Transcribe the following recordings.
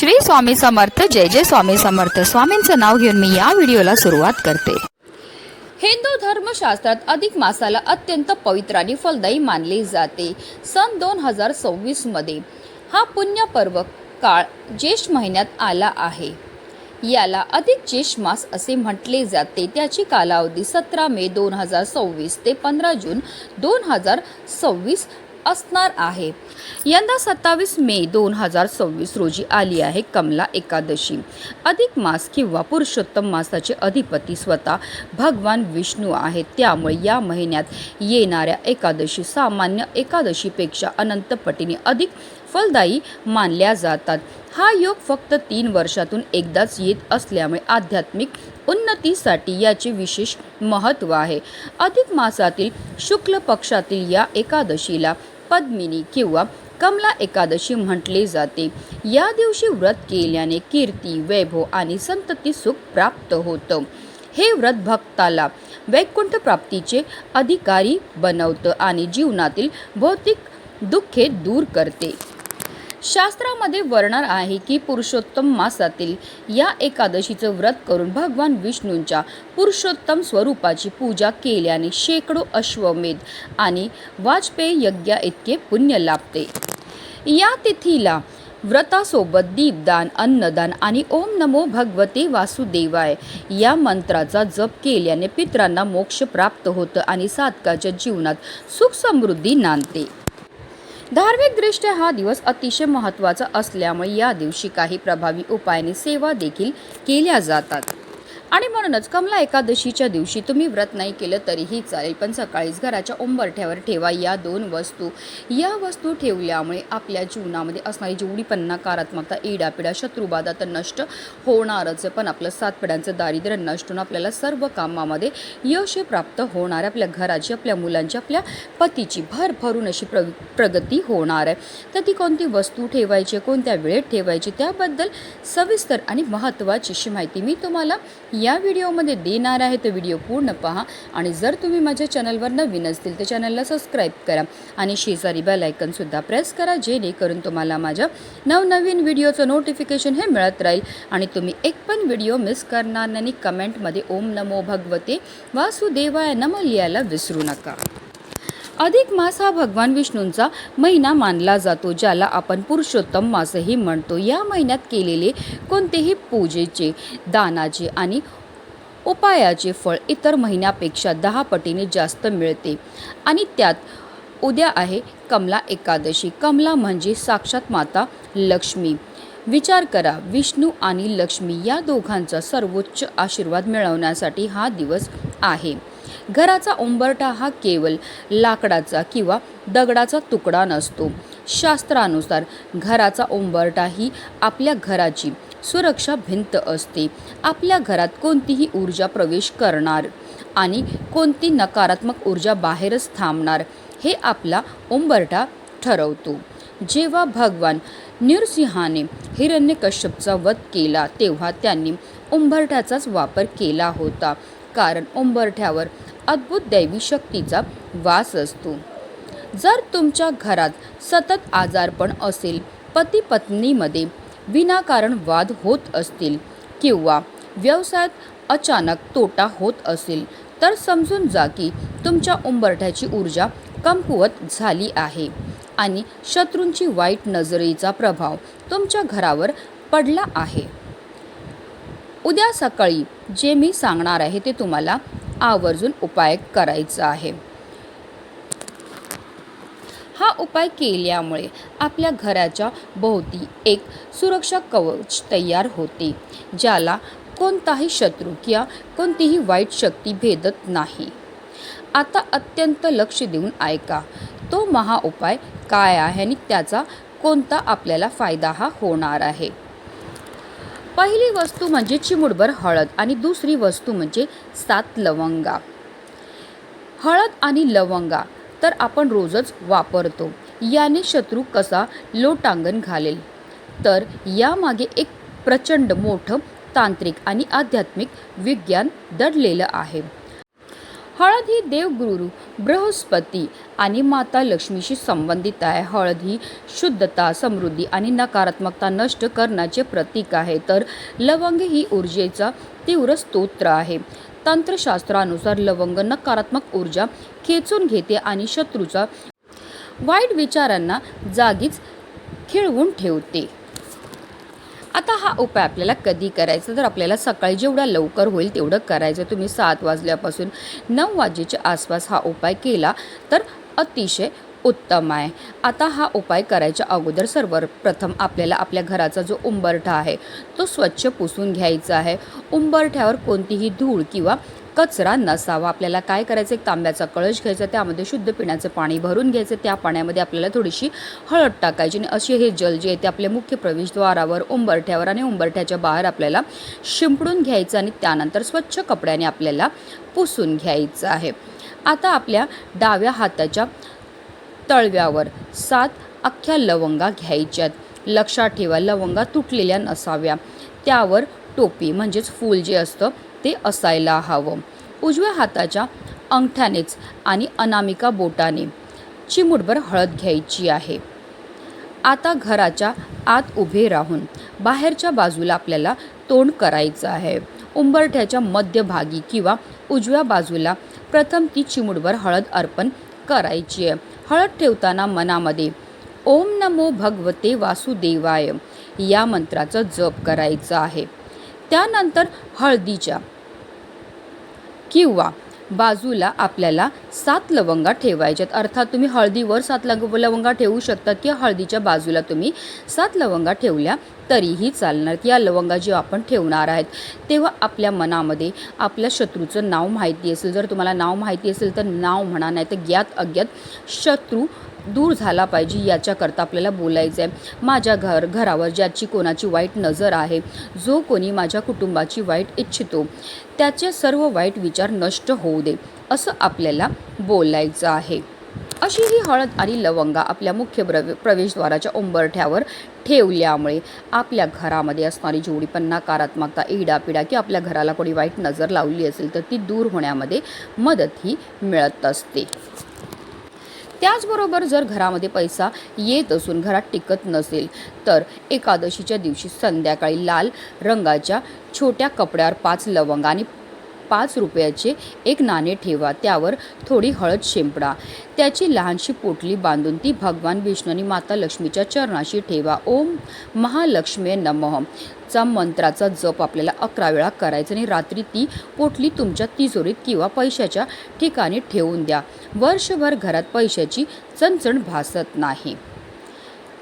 श्री स्वामी समर्थ. जय जय स्वामी समर्थ. स्वामींचं नाव घेऊन मी या व्हिडिओला सुरुवात करते. हिंदू धर्मशास्त्रात अधिक मासाला अत्यंत पवित्र आणि फलदायी मानले जाते. सन 2026 मध्ये हा पुण्यपर्व काळ ज्येष्ठ महिन्यात आला आहे. याला अधिक ज्येष्ठ मास असे म्हटले जाते. त्याची कालावधी 17 मे 2026 ते 15 जून 2026 असणार आहे. यंदा 27 मे 2026 रोजी आली आहे कमला एकादशी. अधिक मास किंवा पुरुषोत्तम मासाचे अधिपती स्वतः भगवान विष्णू आहेत. त्यामुळे या महिन्यात येणाऱ्या एकादशी सामान्य एकादशीपेक्षा अनंत पटीने अधिक फलदायी मानल्या जातात. हा योग फक्त 3 वर्षातून एकदाच येत असल्यामुळे आध्यात्मिक उन्नतीसाठी याचे विशेष महत्त्व आहे. अधिक मासातील शुक्ल पक्षातील या एकादशीला पद्मिनी किंवा कमला एकादशी म्हटले जाते. या दिवशी व्रत केल्याने कीर्ती, वैभव आणि संतती सुख प्राप्त होतं. हे व्रत भक्ताला वैकुंठ प्राप्तीचे अधिकारी बनवतं आणि जीवनातील भौतिक दुःखे दूर करते. शास्त्रामध्ये वर्णन आहे की पुरुषोत्तम मासातील या एकादशीचं व्रत करून भगवान विष्णूंच्या पुरुषोत्तम स्वरूपाची पूजा केल्याने शेकडो अश्वमेध आणि वाजपेयी यज्ञ इतके पुण्य लाभते. या तिथीला व्रतासोबत दीपदान, अन्नदान आणि ओम नमो भगवते वासुदेवाय या मंत्राचा जप केल्याने पितरांना मोक्ष प्राप्त होतं आणि साधकाच्या जीवनात सुख समृद्धी नांदते. धार्मिकदृष्ट्या हा दिवस अतिशय महत्त्वाचा असल्यामुळे या दिवशी काही प्रभावी उपायाने सेवा देखील केल्या जातात. आणि म्हणूनच कमला एकादशीच्या दिवशी तुम्ही व्रत नाही केलं तरीही चालेल, पण सकाळीच घराच्या उंबरठ्यावर ठेवा या 2 वस्तू. या वस्तू ठेवल्यामुळे आपल्या जीवनामध्ये असणारी जेवढी पण नकारात्मकता, इडापिडा, शत्रुबाधा तर नष्ट होणारच, पण आपलं 7 पिढ्यांचं दारिद्र्य नष्ट होऊन आपल्याला सर्व कामामध्ये यश प्राप्त होणार आहे. आपल्या घराची, आपल्या मुलांची, आपल्या पतीची भरभरून अशी प्रगती होणार आहे. तर ती कोणती वस्तू ठेवायची, कोणत्या वेळेत ठेवायची, त्याबद्दल सविस्तर आणि महत्त्वाची अशी माहिती मी तुम्हाला या व्हिडिओमध्ये देणार आहे. तर व्हिडिओ पूर्ण पहा आणि जर तुम्ही माझ्या चॅनलवर नवीन असतील तर चॅनलला सबस्क्राईब करा आणि शेजारी बेल आयकॉनसुद्धा प्रेस करा, जेणेकरून तुम्हाला माझ्या नवनवीन व्हिडिओचं नोटिफिकेशन हे मिळत राहील आणि तुम्ही एक पण व्हिडिओ मिस करणार नाही. कमेंटमध्ये ओम नमो भगवते वासुदेवाय नमः लिहायला विसरू नका. अधिक मास हा भगवान विष्णूंचा महिना मानला जातो, ज्याला आपण पुरुषोत्तम मासही म्हणतो. या महिन्यात केलेले कोणतेही पूजेचे, दानाचे आणि उपायाचे फळ इतर महिन्यापेक्षा 10 पटीने जास्त मिळते. आणि त्यात उद्या आहे कमला एकादशी. कमला म्हणजे साक्षात माता लक्ष्मी. विचार करा, विष्णू आणि लक्ष्मी या दोघांचा सर्वोच्च आशीर्वाद मिळवण्यासाठी हा दिवस आहे. घराचा उंबरठा हा केवळ लाकडाचा किंवा दगडाचा तुकडा नसतो. शास्त्रानुसार घराचा उंबरठा ही आपल्या घराची सुरक्षा भिंत असते. आपल्या घरात कोणतीही ऊर्जा प्रवेश करणार आणि कोणती नकारात्मक ऊर्जा बाहेरच थांबणार हे आपला उंबरठा ठरवतो. जेव्हा भगवान नृसिंहाने हिरण्यकश्यपचा वध केला तेव्हा त्यांनी उंबरठ्याचाच वापर केला होता, कारण उंबरठ्यावर अद्भुत दैवी शक्तीचा वास असतो. जर तुमच्या घरात सतत आजारपण असेल, पती पत्नीमध्ये विनाकारण वाद होत असतील किंवा व्यवसायात अचानक तोटा होत असेल तर समजून जा की तुमच्या उंबरठ्याची ऊर्जा कमकुवत झाली आहे आणि शत्रूंची वाईट नजरेचा प्रभाव तुमच्या घरावर पडला आहे. उद्या सकाळी जे मी सांगणार आहे ते तुम्हाला आवर्जून उपाय करायचा आहे. हा उपाय केल्यामुळे आपल्या घराच्या भोवती एक सुरक्षा कवच तयार होते, ज्याला कोणताही शत्रू किंवा कोणतीही वाईट शक्ती भेदत नाही. आता अत्यंत लक्ष देऊन ऐका, तो महा उपाय काय आहे आणि त्याचा कोणता आपल्याला फायदा हा होणार आहे. पहिली वस्तू म्हणजे चिमूटभर हळद आणि दुसरी वस्तू म्हणजे 7 लवंगा. हळद आणि लवंगा तर आपण रोजच वापरतो. याने शत्रू कसा लोटांगण घालेल, तर यामागे एक प्रचंड मोठं तांत्रिक आणि आध्यात्मिक विज्ञान दडलेलं आहे. हळद ही देवगुरू बृहस्पती आणि माता लक्ष्मीशी संबंधित आहे. हळद ही शुद्धता, समृद्धी आणि नकारात्मकता नष्ट करण्याचे प्रतीक आहे. तर लवंग ही ऊर्जेचा तीव्र स्तोत्र आहे. तंत्रशास्त्रानुसार लवंग नकारात्मक ऊर्जा खेचून घेते आणि शत्रूचा वाईट विचारांना जागीच खिळवून ठेवते. आता हा उपाय आपल्याला कधी करायचा, तर आपल्याला सकाळी जेवढा लवकर होईल तेवढं करायचं. तुम्ही 7 वाजल्यापासून 9 वाजेच्या आसपास हा उपाय केला तर अतिशय उत्तम आहे. आता हा उपाय करायच्या अगोदर सर्वप्रथम आपल्याला आपल्या घराचा जो उंबरठा आहे तो स्वच्छ पुसून घ्यायचा आहे. उंबरठ्यावर कोणतीही धूळ किंवा कचरा नसावा. आपल्याला काय करायचं, एक तांब्याचा कळश घ्यायचा, त्यामध्ये शुद्ध पिण्याचं पाणी भरून घ्यायचं. त्या पाण्यामध्ये आपल्याला थोडीशी हळद टाकायची आणि असे हे जल जे आहे ते आपल्या मुख्य प्रवेशद्वारावर, उंबरठ्यावर आणि उंबरठ्याच्या बाहेर आपल्याला शिंपडून घ्यायचं आणि त्यानंतर स्वच्छ कपड्याने आपल्याला पुसून घ्यायचं आहे. आता आपल्या डाव्या हाताच्या तळव्यावर 7 अख्ख्या लवंगा घ्यायच्यात. लक्षात ठेवा, लवंगा तुटलेल्या नसाव्या. त्यावर टोपी म्हणजेच फूल जे असतं ते असायला हवं. उजव्या हाताच्या अंगठ्यानेच आणि अनामिका बोटाने चिमूटभर हळद घ्यायची आहे. आता घराच्या आत उभे राहून बाहेरच्या बाजूला आपल्याला तोंड करायचं आहे. उंबरठ्याच्या मध्यभागी किंवा उजव्या बाजूला प्रथम ती चिमूटभर हळद अर्पण करायची आहे. हळद ठेवताना मनामध्ये ओम नमो भगवते वासुदेवाय या मंत्राचा जप करायचा आहे. त्यानंतर हळदीच्या किंवा बाजूला आपल्याला 7 लवंगा ठेवायच्यात. अर्थात तुम्ही हळदीवर 7 लवंगा ठेवू शकता किंवा हळदीच्या बाजूला तुम्ही 7 लवंगा ठेवल्या तरीही चालणार. या लवंगा जेव्हा आपण ठेवणार आहेत तेव्हा आपल्या मनामध्ये आपल्या शत्रूचं नाव माहिती असेल, जर तुम्हाला नाव माहिती असेल तर नाव म्हणा, नाही तर ज्ञात अज्ञात शत्रू दूर झाला पाहिजे याच्याकरता आपल्याला बोलायचं आहे. माझ्या घरावर ज्याची कोणाची वाईट नजर आहे, जो कोणी माझ्या कुटुंबाची वाईट इच्छितो त्याचे सर्व वाईट विचार नष्ट होऊ दे असं आपल्याला बोलायचं आहे. अशी ही हळद आणि लवंगा आपल्या मुख्य प्रवेशद्वाराच्या उंबरठ्यावर ठेवल्यामुळे आपल्या घरामध्ये असणारी जेवढी पण नकारात्मकता, इडापिडा की आपल्या घराला कोणी वाईट नजर लावली असेल तर ती दूर होण्यामध्ये मदतही मिळत असते. त्याचबरोबर जर घरामध्ये पैसा येत असून घरात टिकत नसेल तर एकादशीच्या दिवशी संध्याकाळी लाल रंगाच्या छोट्या कपड्यावर 5 लवंग आणि 5 रुपयाचे एक नाणे ठेवा. त्यावर थोडी हळद शिंपडा. त्याची लहानशी पोटली बांधून ती भगवान विष्णू आणि माता लक्ष्मीच्या चरणाशी ठेवा. ओम महालक्ष्मी नमः चा मंत्राचा जप आपल्याला 11 वेळा करायचा आणि रात्री ती पोटली तुमच्या तिजोरीत किंवा पैशाच्या ठिकाणी ठेवून द्या. वर्षभर घरात पैशाची चणचण भासत नाही.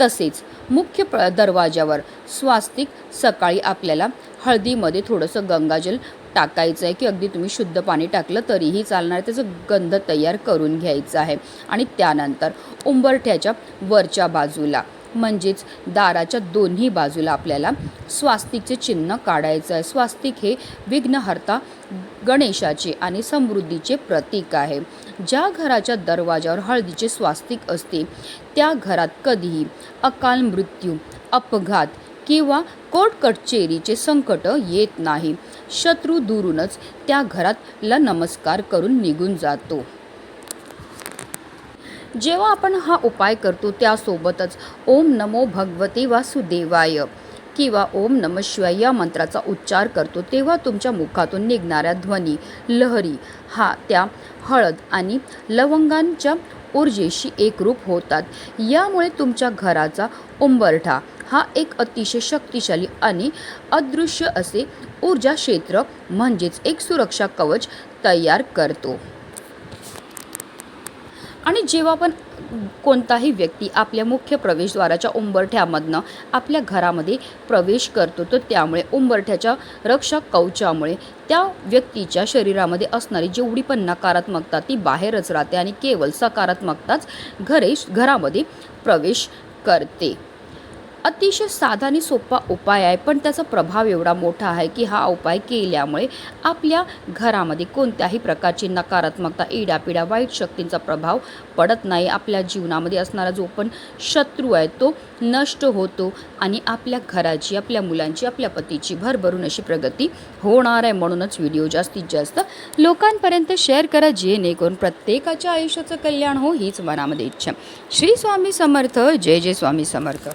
तसेच मुख्य दरवाजावर स्वास्तिक सकाळी आपल्याला हळदीमध्ये थोडंसं गंगाजल टाकायचं आहे की अगदी तुम्ही शुद्ध पाणी टाकलं तरीही चालणार. त्याचं गंध तयार करून घ्यायचं आहे आणि त्यानंतर उंबरठ्याच्या वरच्या बाजूला म्हणजेच दाराच्या दोन्ही बाजूला आपल्याला स्वास्तिकचे चिन्ह काढायचं आहे. स्वास्तिक हे विघ्नहर्ता गणेशाचे आणि समृद्धीचे प्रतीक आहे. ज्या घराच्या दरवाजावर हळदीचे स्वास्तिक असते त्या घरात कधीही अकाल मृत्यू, अपघात किंवा कोर्ट कचेरीचे संकट येत नाही. शत्रू दुरूनच त्या घरातला नमस्कार करून निघून जातो. जेव्हा आपण हा उपाय करतो त्यासोबतच ओम नमो भगवते वासुदेवाय किंवा ओम नमः शिवाय या मंत्राचा उच्चार करतो तेव्हा तुमच्या मुखातून निघणाऱ्या ध्वनी लहरी हा त्या हळद आणि लवंगांच्या ऊर्जेशी एकरूप होतात. यामुळे तुमच्या घराचा उंबरठा हा एक अतिशय शक्तिशाली आणि अदृश्य असे ऊर्जा क्षेत्र म्हणजेच एक सुरक्षा कवच तयार करतो. आणि जेव्हा पण कोणताही व्यक्ती आपल्या मुख्य प्रवेशद्वाराच्या उंबरठ्यामधनं आपल्या घरामध्ये प्रवेश करतो तर त्यामुळे उंबरठ्याच्या रक्षक कवचामुळे त्या व्यक्तीच्या शरीरामध्ये असणारी जेवढी पण नकारात्मकता ती बाहेरच राहते आणि केवळ सकारात्मकताच घरामध्ये प्रवेश करते. अतिशय साधा आणि सोपा उपाय आहे, पण त्याचा प्रभाव एवढा मोठा आहे की हा उपाय केल्यामुळे आपल्या घरामध्ये कोणत्याही प्रकारची नकारात्मकता, इडापिडा, वाईट शक्तींचा प्रभाव पडत नाही. आपल्या जीवनामध्ये असणारा जो पण शत्रू आहे तो नष्ट होतो आणि आपल्या घराची, आपल्या मुलांची, आपल्या पतीची भरभरून अशी प्रगती होणार आहे. म्हणूनच व्हिडिओ जास्तीत जास्त लोकांपर्यंत शेअर करा, जेणेकरून प्रत्येकाच्या आयुष्याचं कल्याण हो, हीच मनामध्ये इच्छा. श्री स्वामी समर्थ. जय जय स्वामी समर्थ.